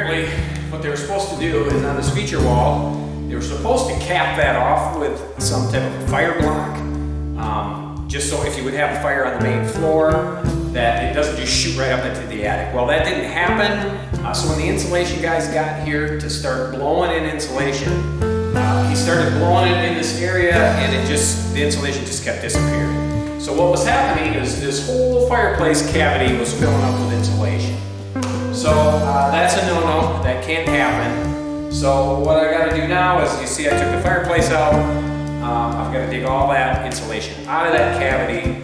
apparently what they were supposed to do is on this feature wall, they were supposed to cap that off with some type of fire block, just so if you would have a fire on the main floor, that it doesn't just shoot right up into the attic. Well, that didn't happen, so when the insulation guys got here to start blowing in insulation, he started blowing it in this area and the insulation just kept disappearing. So what was happening is this whole fireplace cavity was filling up with insulation. So that's a no-no, that can't happen. So what I gotta do now is, you see I took the fireplace out, I've gotta dig all that insulation out of that cavity,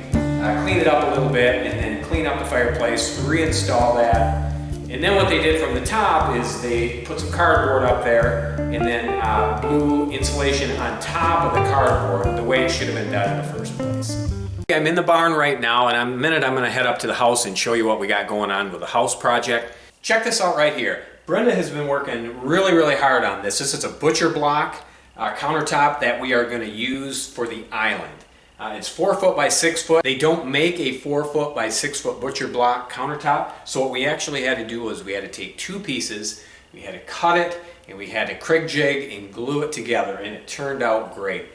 clean it up a little bit, and then clean up the fireplace, reinstall that. And then what they did from the top is they put some cardboard up there and then blew insulation on top of the cardboard the way it should have been done in the first place. I'm in the barn right now, and in a minute I'm gonna head up to the house and show you what we got going on with the house project. Check this out right here. Brenda has been working really hard on this. This is a butcher block countertop that we are gonna use for the island. It's 4 foot by 6 foot. They don't make a 4 foot by 6 foot butcher block countertop. So what we actually had to do was we had to take two pieces, we had to cut it, and we had to Kreg jig and glue it together, and it turned out great.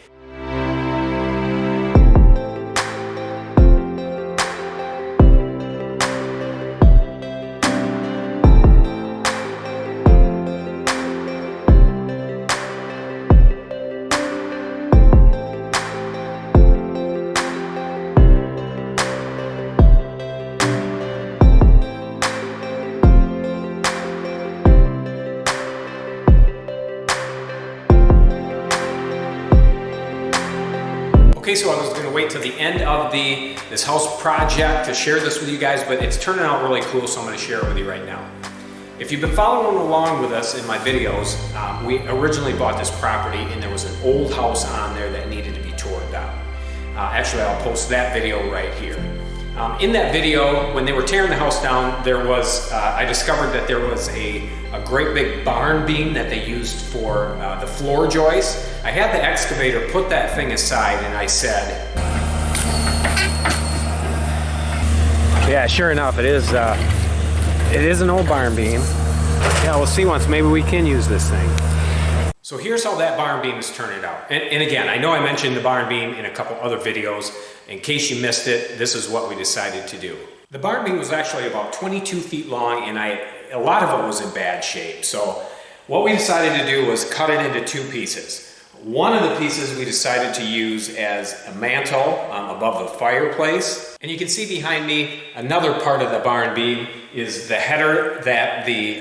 Okay, so I was going to wait till the end of this house project to share this with you guys, but it's turning out really cool, so I'm going to share it with you right now. If you've been following along with us in my videos, we originally bought this property and there was an old house on there that needed to be torn down. Actually, I'll post that video right here. In that video, when they were tearing the house down, there was, I discovered that there was a great big barn beam that they used for the floor joist. I had the excavator put that thing aside and I said, yeah, sure enough, it is an old barn beam. Yeah, we'll see once, maybe we can use this thing. So here's how that barn beam is turning out. And again, I know I mentioned the barn beam in a couple other videos. In case you missed it, this is what we decided to do. The barn beam was actually about 22 feet long, and a lot of it was in bad shape. So what we decided to do was cut it into two pieces. One of the pieces we decided to use as a mantle above the fireplace. And you can see behind me, another part of the barn beam is the header that the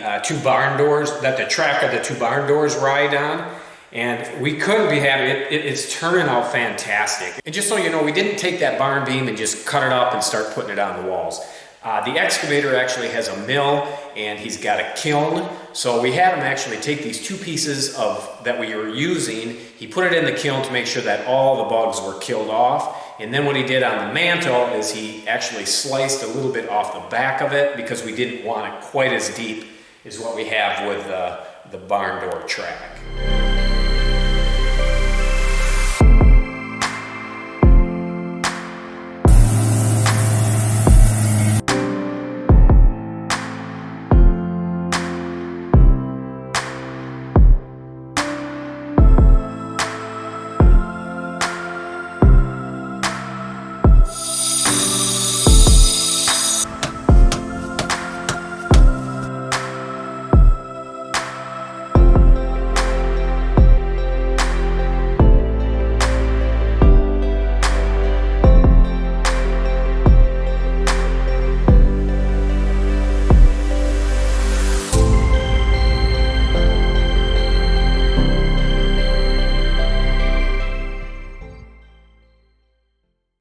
track of the two barn doors ride on. And we couldn't be happy. It's turning out fantastic. And just so you know, we didn't take that barn beam and just cut it up and start putting it on the walls. The excavator actually has a mill and he's got a kiln. So we had him actually take these two pieces that we were using. He put it in the kiln to make sure that all the bugs were killed off. And then what he did on the mantle is he actually sliced a little bit off the back of it because we didn't want it quite as deep as what we have with the barn door track.